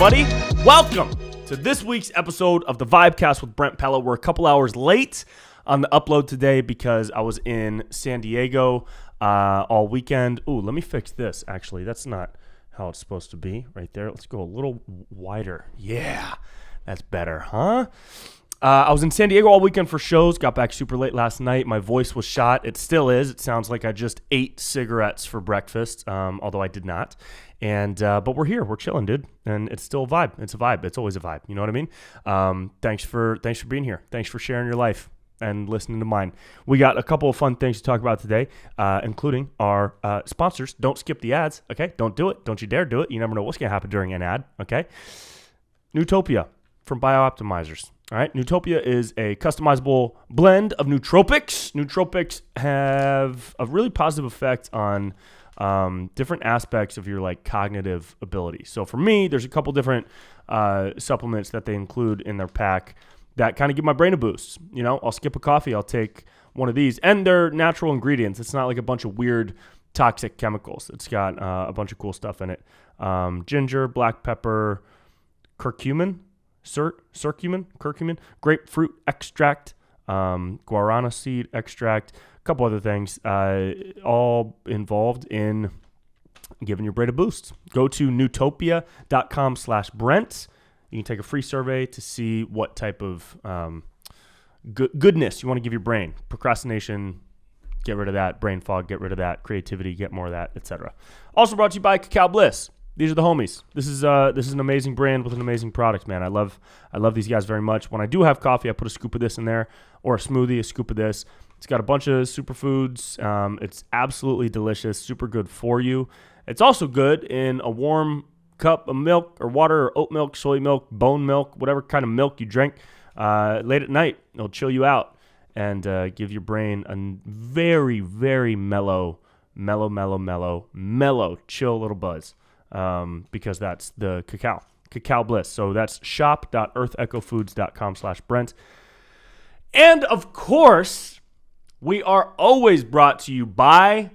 everybody. Welcome to this week's episode of the Vibecast with Brent Pella. We're a couple hours late on the upload today because I was in San Diego all weekend. Ooh, let me fix this, actually. That's not how it's supposed to be right there. Let's go a little wider. Yeah, that's better, huh? I was in San Diego all weekend for shows. Got back super late last night. My voice was shot. It still is. It sounds like I just ate cigarettes for breakfast, although I did not. And but we're here. We're chilling, dude. And it's still a vibe. It's a vibe. It's always a vibe. You know what I mean? Thanks for being here. Thanks for sharing your life and listening to mine. We got a couple of fun things to talk about today, including our sponsors. Don't skip the ads, okay? Don't do it. Don't you dare do it. You never know what's going to happen during an ad, okay? Nootopia from BioOptimizers. All right, Nootopia is a customizable blend of nootropics. Nootropics have a really positive effect on different aspects of your like cognitive ability. So for me, there's a couple different supplements that they include in their pack that kind of give my brain a boost. You know, I'll skip a coffee, I'll take one of these, and they're natural ingredients. It's not like a bunch of weird toxic chemicals. It's got a bunch of cool stuff in it. Ginger, black pepper, curcumin, curcumin, grapefruit extract, guarana seed extract, a couple other things, all involved in giving your brain a boost. Go to nootopia.com/Brent. You can take a free survey to see what type of goodness you want to give your brain. Procrastination, get rid of that. Brain fog, get rid of that. Creativity, get more of that, etc. Also brought to you by Cacao Bliss. These are the homies. This is an amazing brand with an amazing product, man. I love these guys very much. When I do have coffee, I put a scoop of this in there, or a smoothie, a scoop of this. It's got a bunch of superfoods. It's absolutely delicious, super good for you. It's also good in a warm cup of milk or water or oat milk, soy milk, bone milk, whatever kind of milk you drink late at night. It'll chill you out and give your brain a very, very mellow, chill little buzz. Because that's the Cacao Bliss. So that's shop.earthechofoods.com/Brent. And of course, we are always brought to you by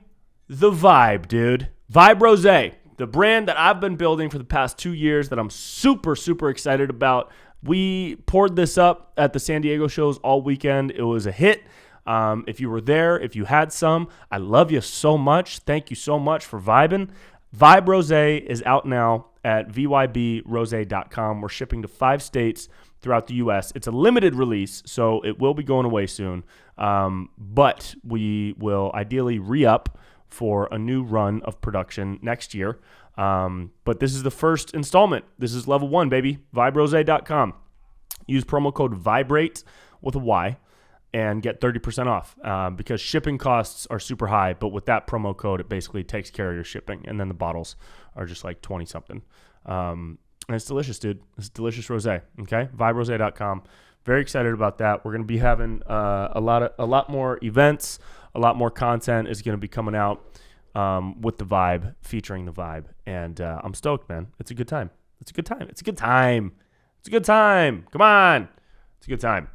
The Vibe, dude. Vibe Rosé, the brand that I've been building for the past 2 years that I'm super, super excited about. We poured this up at the San Diego shows all weekend. It was a hit. If you were there, if you had some, I love you so much. Thank you so much for vibing. Vibe Rosé is out now at vybrosé.com. We're shipping to 5 states throughout the U.S. It's a limited release, so it will be going away soon. But we will ideally re-up for a new run of production next year. But this is the first installment. This is level 1, baby. vybrosé.com. Use promo code VIBRATE with a Y and get 30% off because shipping costs are super high. But with that promo code, it basically takes care of your shipping. And then the bottles are just like 20-something. And it's delicious, dude. It's delicious rosé, okay? VibeRosé.com. Very excited about that. We're going to be having a lot more events. A lot more content is going to be coming out with the Vibe, featuring the Vibe. And I'm stoked, man. It's a good time. It's a good time. It's a good time. It's a good time. Come on. It's a good time.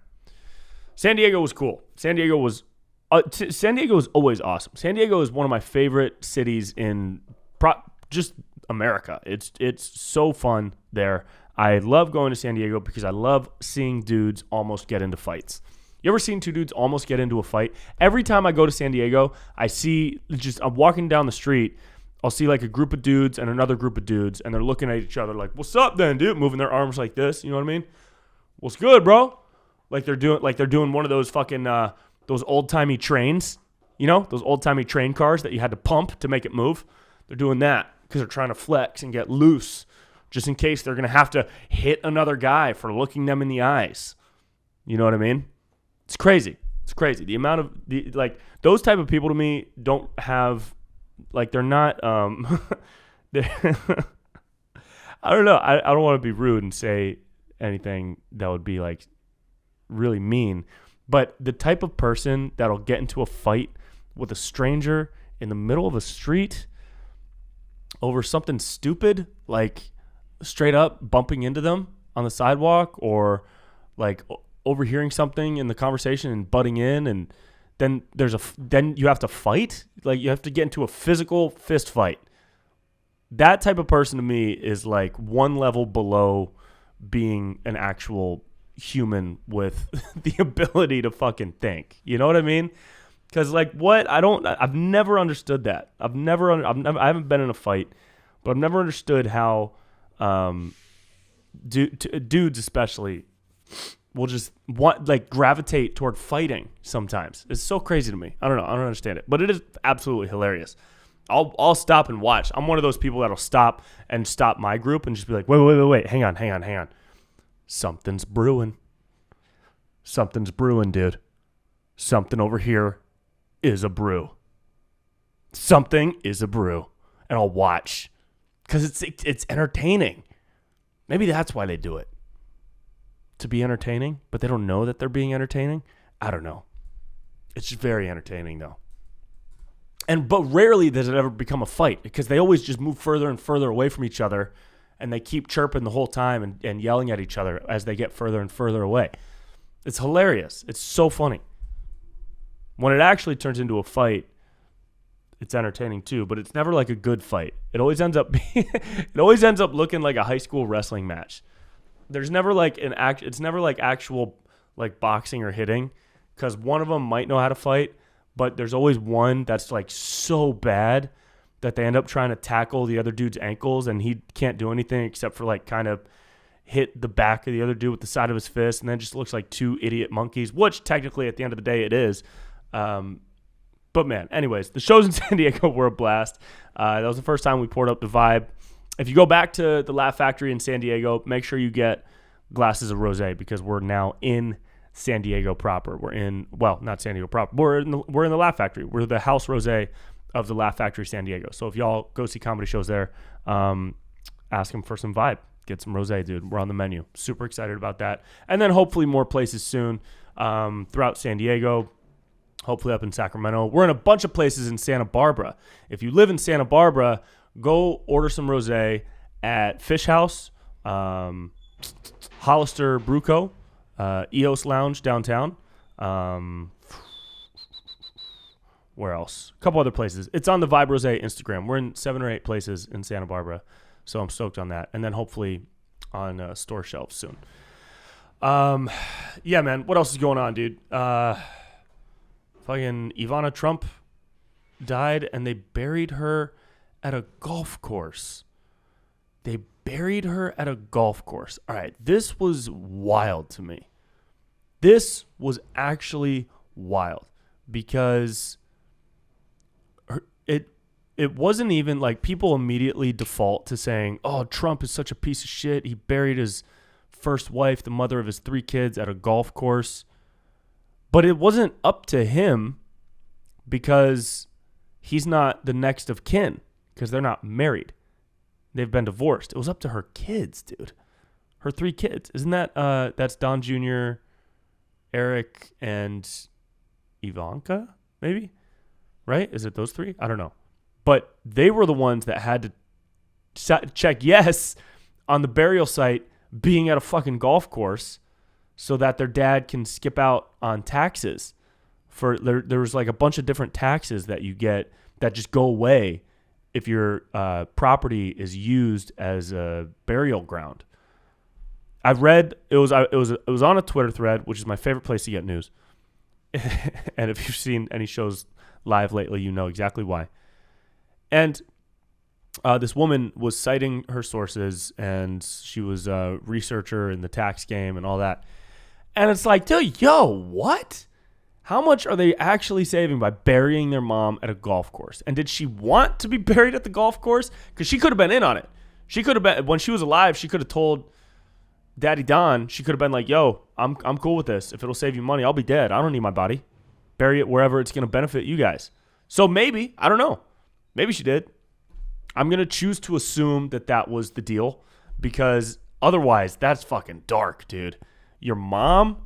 San Diego was cool. San Diego was always awesome. San Diego is one of my favorite cities in just America. It's so fun there. I love going to San Diego because I love seeing dudes almost get into fights. You ever seen two dudes almost get into a fight? Every time I go to San Diego, I'm walking down the street, I'll see like a group of dudes and another group of dudes, and they're looking at each other like, "What's up, then, dude?" Moving their arms like this. You know what I mean? "What's good, bro?" Like they're doing one of those fucking those old-timey trains, you know, those old-timey train cars that you had to pump to make it move. They're doing that because they're trying to flex and get loose just in case they're going to have to hit another guy for looking them in the eyes. You know what I mean? It's crazy. It's crazy. The amount of those type of people to me don't have they're not I don't know. I don't want to be rude and say anything that would be like really mean, but the type of person that'll get into a fight with a stranger in the middle of a street over something stupid, like straight up bumping into them on the sidewalk or like overhearing something in the conversation and butting in, and then you have to fight, like you have to get into a physical fist fight. that type of person to me is like one level below being an actual human with the ability to fucking think. You know what I mean? Because like what I've never understood that. I haven't been in a fight, but I've never understood how dudes especially will just gravitate toward fighting sometimes. It's so crazy to me. I don't know. I don't understand it, but it is absolutely hilarious. I'll stop and watch. I'm one of those people that'll stop my group and just be like, wait, hang on. Something's brewing, dude. Something over here is a brew. Something is a brew, and I'll watch because it's entertaining. Maybe that's why they do it, to be entertaining, but they don't know that they're being entertaining. I don't know. It's just very entertaining though. But rarely does it ever become a fight because they always just move further and further away from each other, and they keep chirping the whole time and yelling at each other as they get further and further away. It's hilarious. It's so funny. When it actually turns into a fight, it's entertaining too, but it's never like a good fight. It always ends up looking like a high school wrestling match. There's never like it's never like actual like boxing or hitting, because one of them might know how to fight, but there's always one that's like so bad that they end up trying to tackle the other dude's ankles, and he can't do anything except for like kind of hit the back of the other dude with the side of his fist, and then just looks like two idiot monkeys, which technically at the end of the day it is. But man, anyways, the shows in San Diego were a blast. That was the first time we poured up the Vibe. If you go back to the Laugh Factory in San Diego, make sure you get glasses of rosé, because we're now in San Diego proper. Not San Diego proper. We're in the Laugh Factory. We're the house rosé of the Laugh Factory San Diego. So if y'all go see comedy shows there, ask them for some Vibe. Get some rosé, dude. We're on the menu. Super excited about that. And then hopefully more places soon throughout San Diego. Hopefully up in Sacramento. We're in a bunch of places in Santa Barbara. If you live in Santa Barbara, go order some rosé at Fish House, Hollister Brew Co., EOS Lounge downtown. Where else? A couple other places. It's on the Vibe Rosé Instagram. We're in 7 or 8 places in Santa Barbara, so I'm stoked on that. And then hopefully on store shelves soon. Yeah, man. What else is going on, dude? Fucking Ivana Trump died, and they buried her at a golf course. All right, this was wild to me. This was actually wild because it wasn't even like people immediately default to saying, oh, Trump is such a piece of shit. He buried his first wife, the mother of his 3 kids, at a golf course. But it wasn't up to him because he's not the next of kin, because they're not married. They've been divorced. It was up to her kids, dude. Her 3 kids. Isn't that, that's Don Jr., Eric, and Ivanka, maybe? Right? Is it those 3? I don't know. But they were the ones that had to check yes on the burial site being at a fucking golf course, so that their dad can skip out on taxes. There was like a bunch of different taxes that you get that just go away if your property is used as a burial ground. I've read it was on a Twitter thread, which is my favorite place to get news. And if you've seen any shows live lately, you know exactly why. And this woman was citing her sources, and she was a researcher in the tax game and all that. And it's like, dude, what? How much are they actually saving by burying their mom at a golf course? And did she want to be buried at the golf course? Because she could have been in on it. She could have been, when she was alive, she could have told Daddy Don, she could have been like, yo, I'm cool with this. If it'll save you money, I'll be dead. I don't need my body. Bury it wherever it's going to benefit you guys. So maybe, I don't know. Maybe she did. I'm going to choose to assume that was the deal, because otherwise that's fucking dark, dude. Your mom,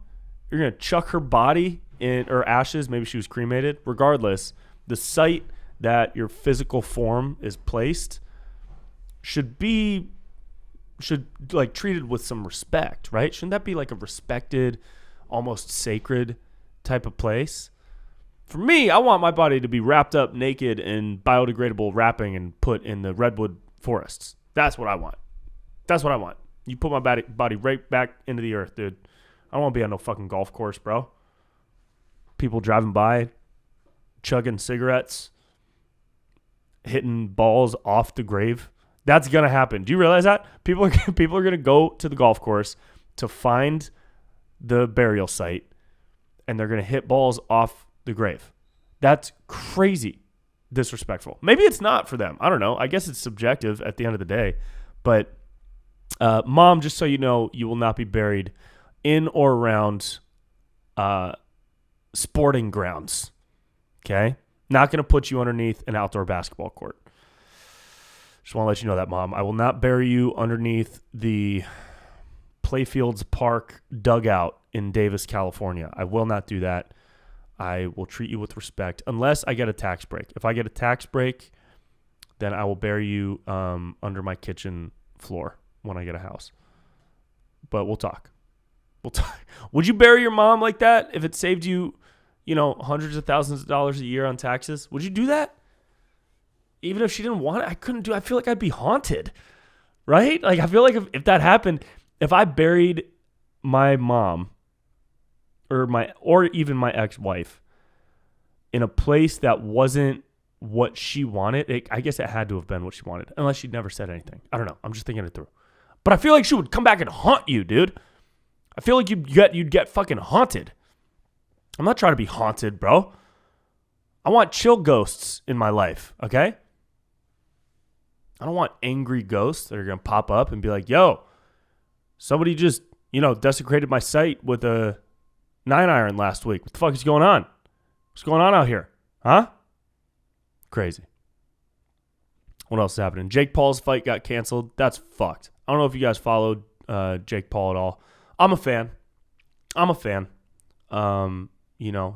you're going to chuck her body in her ashes. Maybe she was cremated. Regardless, the site that your physical form is placed should like treated with some respect, right? Shouldn't that be like a respected, almost sacred type of place? For me, I want my body to be wrapped up naked in biodegradable wrapping and put in the redwood forests. That's what I want. That's what I want. You put my body right back into the earth, dude. I don't want to be on no fucking golf course, bro. People driving by, chugging cigarettes, hitting balls off the grave. That's going to happen. Do you realize that? People are going to go to the golf course to find the burial site, and they're going to hit balls off the grave. That's crazy disrespectful. Maybe it's not for them. I don't know. I guess it's subjective at the end of the day. But Mom, just so you know, you will not be buried in or around sporting grounds. Okay? Not going to put you underneath an outdoor basketball court. Just want to let you know that, Mom. I will not bury you underneath the Playfields Park dugout in Davis, California. I will not do that. I will treat you with respect unless I get a tax break. If I get a tax break, then I will bury you under my kitchen floor when I get a house. But we'll talk. We'll talk. Would you bury your mom like that if it saved you, hundreds of thousands of dollars a year on taxes? Would you do that? Even if she didn't want it, I couldn't do it. I feel like I'd be haunted, right? Like, I feel like if that happened, if I buried my mom or even my ex-wife in a place that wasn't what she wanted, I guess it had to have been what she wanted, unless she'd never said anything. I don't know. I'm just thinking it through. But I feel like she would come back and haunt you, dude. I feel like you'd get fucking haunted. I'm not trying to be haunted, bro. I want chill ghosts in my life, okay? I don't want angry ghosts that are going to pop up and be like, yo, somebody just, desecrated my site with a 9-iron last week. What the fuck is going on? What's going on out here? Huh? Crazy. What else is happening? Jake Paul's fight got canceled. That's fucked. I don't know if you guys followed Jake Paul at all. I'm a fan.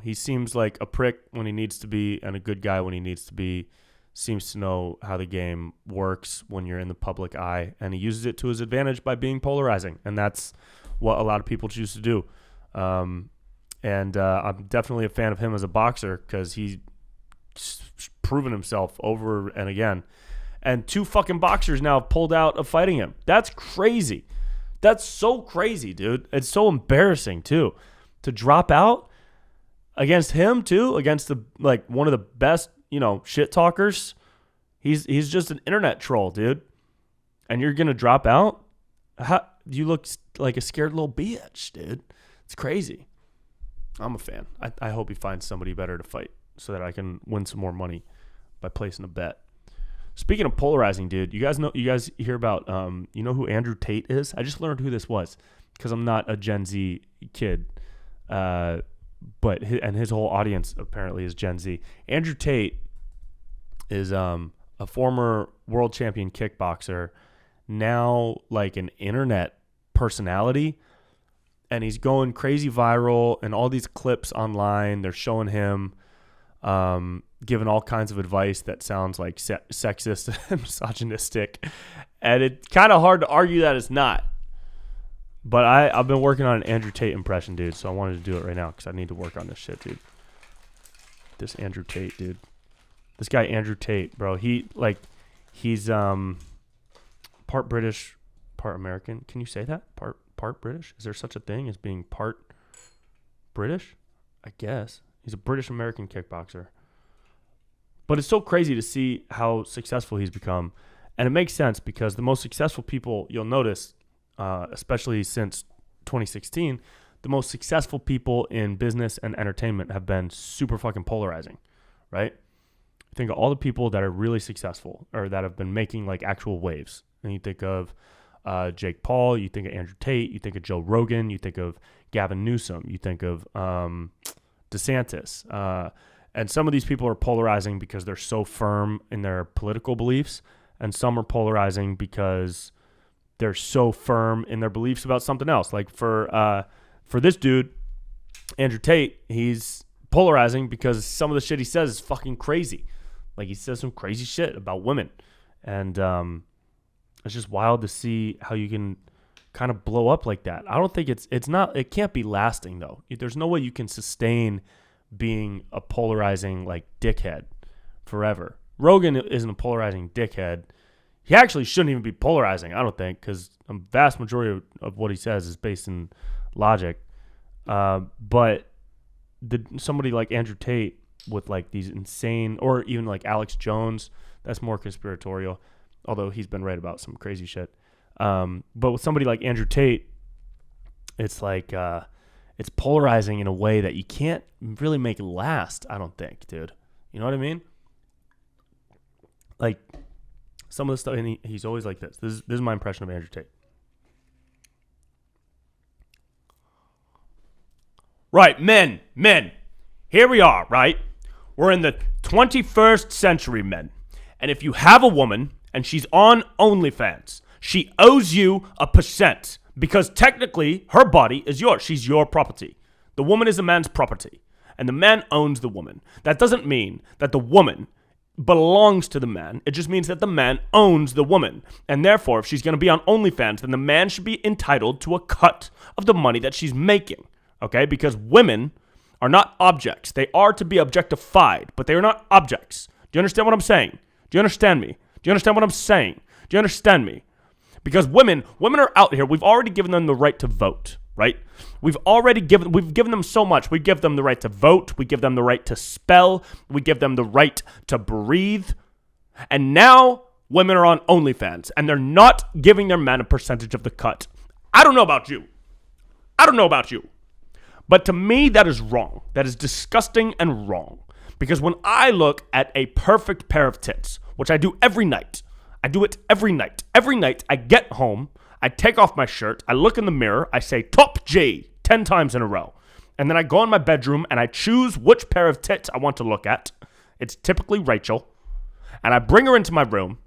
He seems like a prick when he needs to be and a good guy when he needs to be. Seems to know how the game works when you're in the public eye, and he uses it to his advantage by being polarizing, and that's what a lot of people choose to do. I'm definitely a fan of him as a boxer because he's proven himself over and again. And 2 fucking boxers now have pulled out of fighting him. That's crazy. That's so crazy, dude. It's so embarrassing, too. To drop out against him, too, against one of the best, shit talkers. He's just an internet troll, dude. And you're going to drop out? You look like a scared little bitch, dude. It's crazy. I'm a fan. I hope he finds somebody better to fight so that I can win some more money by placing a bet. Speaking of polarizing, dude, you guys hear about, who Andrew Tate is? I just learned who this was because I'm not a Gen Z kid. But his whole audience apparently is Gen Z. Andrew Tate is a former world champion kickboxer, now like an internet personality, and he's going crazy viral, and all these clips online, they're showing him giving all kinds of advice that sounds like sexist and misogynistic, and it's kind of hard to argue that it's not. But I've been working on an Andrew Tate impression, dude, so I wanted to do it right now because I need to work on this shit, dude. This Andrew Tate, dude. This guy, Andrew Tate, bro, he's part British, part American. Can you say that? Part British? Is there such a thing as being part British? I guess. He's a British-American kickboxer. But it's so crazy to see how successful he's become. And it makes sense because the most successful people, you'll notice, especially since 2016, the most successful people in business and entertainment have been super fucking polarizing, right? Think of all the people that are really successful or that have been making like actual waves. And you think of Jake Paul, you think of Andrew Tate, you think of Joe Rogan, you think of Gavin Newsom, you think of DeSantis. And some of these people are polarizing because they're so firm in their political beliefs, and some are polarizing because they're so firm in their beliefs about something else. Like for this dude, Andrew Tate, he's polarizing because some of the shit he says is fucking crazy. Like he says some crazy shit about women. And it's just wild to see how you can kind of blow up like that. I don't think it can't be lasting though. There's no way you can sustain being a polarizing like dickhead forever. Rogan isn't a polarizing dickhead. He actually shouldn't even be polarizing, I don't think, because a vast majority of what he says is based in logic. But somebody like Andrew Tate with like these insane, or even like Alex Jones, that's more conspiratorial, although he's been right about some crazy shit. But with somebody like Andrew Tate, it's like it's polarizing in a way that you can't really make last, I don't think, dude. You know what I mean? Like, some of the stuff, and he's always like this. This is my impression of Andrew Tate. Right, men. Here we are, right? We're in the 21st century, men. And if you have a woman and she's on OnlyFans, she owes you a percent because technically her body is yours. She's your property. The woman is a man's property, and the man owns the woman. That doesn't mean that the woman belongs to the man. It just means that the man owns the woman. And therefore, if she's going to be on OnlyFans, then the man should be entitled to a cut of the money that she's making. Okay? Because women are not objects. They are to be objectified, but they are not objects. Do you understand what I'm saying? Do you understand me? Do you understand what I'm saying? Do you understand me? Because women are out here. We've already given them the right to vote, right? We've given them so much. We give them the right to vote. We give them the right to spell. We give them the right to breathe. And now women are on OnlyFans, and they're not giving their men a percentage of the cut. I don't know about you. But to me, that is wrong. That is disgusting and wrong. Because when I look at a perfect pair of tits, which I do every night, I do it every night. Every night I get home, I take off my shirt, I look in the mirror, I say top J 10 times in a row. And then I go in my bedroom and I choose which pair of tits I want to look at. It's typically Rachel. And I bring her into my room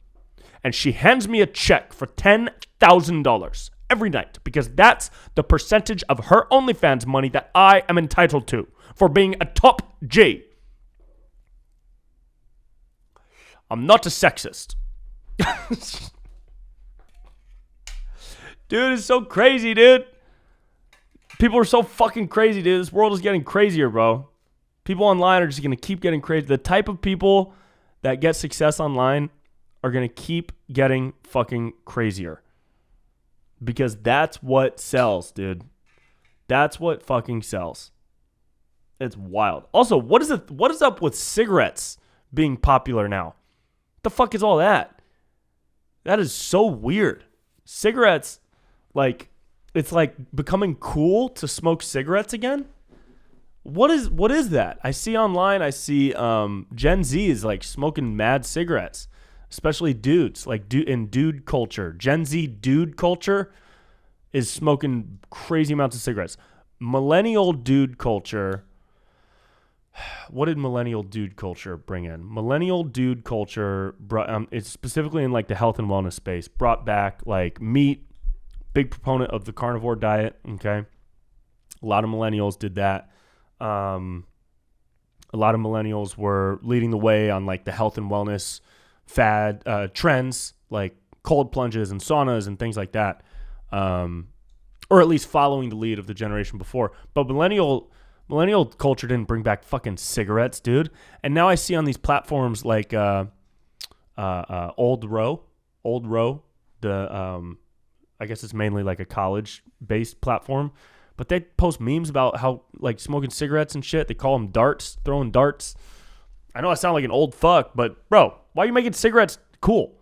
and she hands me a check for $10,000 every night because that's the percentage of her OnlyFans money that I am entitled to for being a top J. I'm not a sexist. Dude, it's so crazy, dude. People are so fucking crazy, dude. This world is getting crazier, bro. People online are just going to keep getting crazy. The type of people that get success online are going to keep getting fucking crazier. Because that's what sells, dude. That's what fucking sells. It's wild. Also, what is up with cigarettes being popular now? What the fuck is all that? That is so weird. Cigarettes, like, it's like becoming cool to smoke cigarettes again. What is that? I see online, Gen Z is like smoking mad cigarettes, especially dudes, like in dude culture. Gen Z dude culture is smoking crazy amounts of cigarettes. Millennial dude culture. What did millennial dude culture bring in? Millennial dude culture brought, it's specifically in like the health and wellness space, brought back like meat, big proponent of the carnivore diet. Okay. A lot of millennials did that. A lot of millennials were leading the way on like the health and wellness fad trends, like cold plunges and saunas and things like that. Or at least following the lead of the generation before. But millennial culture didn't bring back fucking cigarettes, dude. And now I see on these platforms like Old Row, I guess it's mainly like a college-based platform, but they post memes about how like smoking cigarettes and shit. They call them darts, throwing darts. I know I sound like an old fuck, but bro, why are you making cigarettes cool?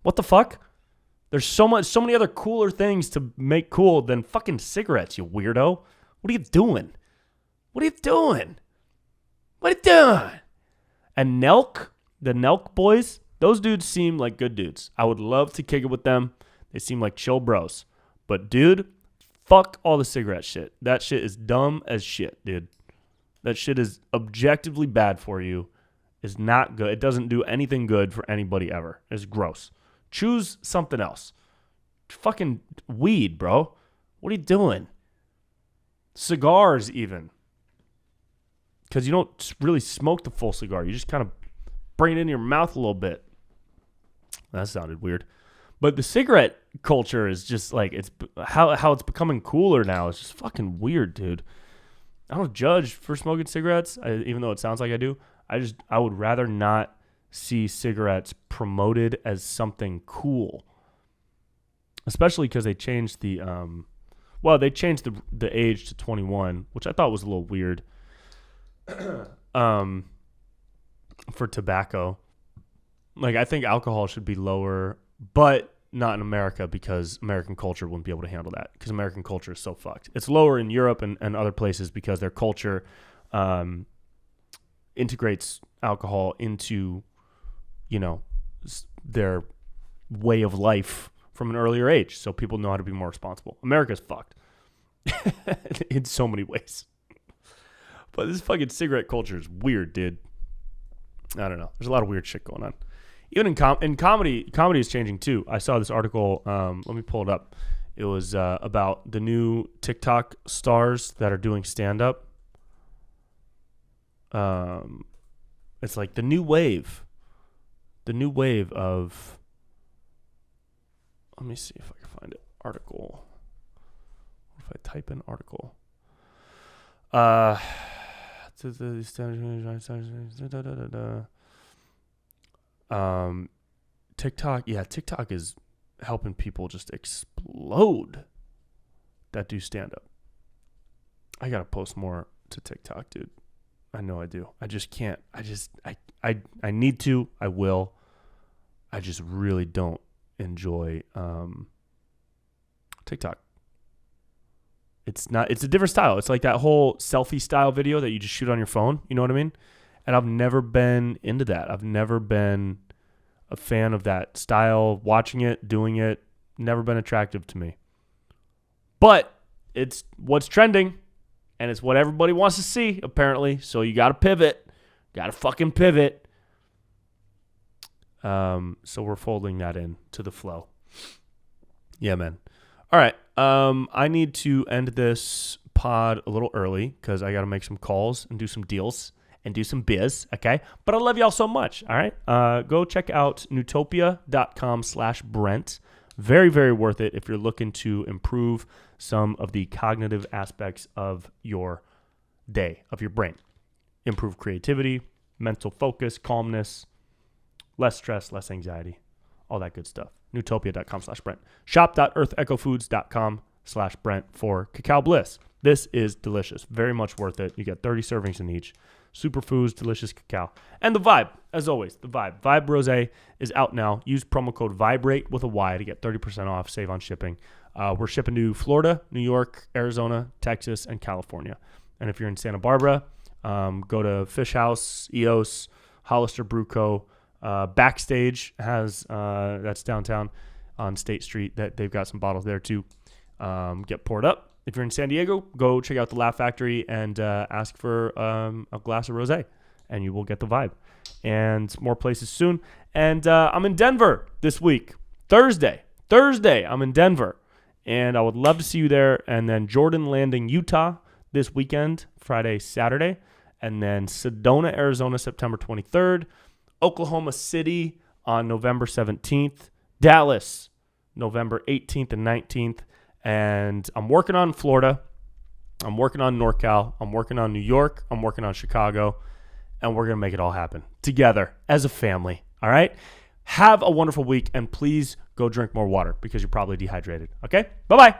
What the fuck? There's so many other cooler things to make cool than fucking cigarettes, you weirdo. What are you doing? And Nelk, the Nelk boys, those dudes seem like good dudes. I would love to kick it with them. They seem like chill bros. But dude, fuck all the cigarette shit. That shit is dumb as shit, dude. That shit is objectively bad for you. It's not good. It doesn't do anything good for anybody ever. It's gross. Choose something else. Fucking weed, bro. What are you doing? Cigars even. Because you don't really smoke the full cigar. You just kind of bring it in your mouth a little bit. That sounded weird. But the cigarette culture is just like, it's how it's becoming cooler now. It's just fucking weird, dude. I don't judge for smoking cigarettes, even though it sounds like I do. I would rather not see cigarettes promoted as something cool, especially because they changed the age to 21, which I thought was a little weird for tobacco. Like, I think alcohol should be lower, but not in America, because American culture wouldn't be able to handle that, because American culture is so fucked. It's lower in Europe and other places because their culture integrates alcohol into, their way of life from an earlier age, so people know how to be more responsible. America's fucked in so many ways. But this fucking cigarette culture is weird, dude. I don't know. There's a lot of weird shit going on. Even in comedy is changing too. I saw this article. Let me pull it up. It was about the new TikTok stars that are doing stand-up. It's like the new wave of. Let me see if I can find it. Article. What if I type in article? TikTok is helping people just explode that do stand up. I gotta post more to TikTok, dude. I know I do. I just can't. I need to. I will. I just really don't enjoy TikTok. It's a different style. It's like that whole selfie style video that you just shoot on your phone. You know what I mean? And I've never been into that. I've never been a fan of that style. Watching it, doing it, never been attractive to me. But it's what's trending, and it's what everybody wants to see, apparently. So you got to pivot. Got to fucking pivot. So we're folding that in to the flow. Yeah, man. All right. I need to end this pod a little early because I got to make some calls and do some deals and do some biz, okay? But I love y'all so much, all right? Go check out newtopia.com/Brent. Very, very worth it if you're looking to improve some of the cognitive aspects of your day, of your brain. Improve creativity, mental focus, calmness, less stress, less anxiety, all that good stuff. newtopia.com/Brent. Shop.earthechofoods.com/Brent for Cacao Bliss. This is delicious. Very much worth it. You get 30 servings in each. Superfoods, delicious cacao. And the Vibe, as always, the Vibe. Vibe Rosé is out now. Use promo code VIBRATE with a Y to get 30% off, save on shipping. We're shipping to Florida, New York, Arizona, Texas, and California. And if you're in Santa Barbara, go to Fish House, EOS, Hollister Brew Co. Backstage has, that's downtown on State Street. That they've got some bottles there too. Get poured up. If you're in San Diego, go check out the Laugh Factory and ask for a glass of rosé, and you will get the Vibe. And more places soon. And I'm in Denver this week. Thursday, I'm in Denver. And I would love to see you there. And then Jordan Landing, Utah this weekend, Friday, Saturday. And then Sedona, Arizona, September 23rd. Oklahoma City on November 17th. Dallas, November 18th and 19th. And I'm working on Florida. I'm working on NorCal. I'm working on New York. I'm working on Chicago. And we're going to make it all happen together as a family. All right? Have a wonderful week. And please go drink more water because you're probably dehydrated. Okay? Bye-bye.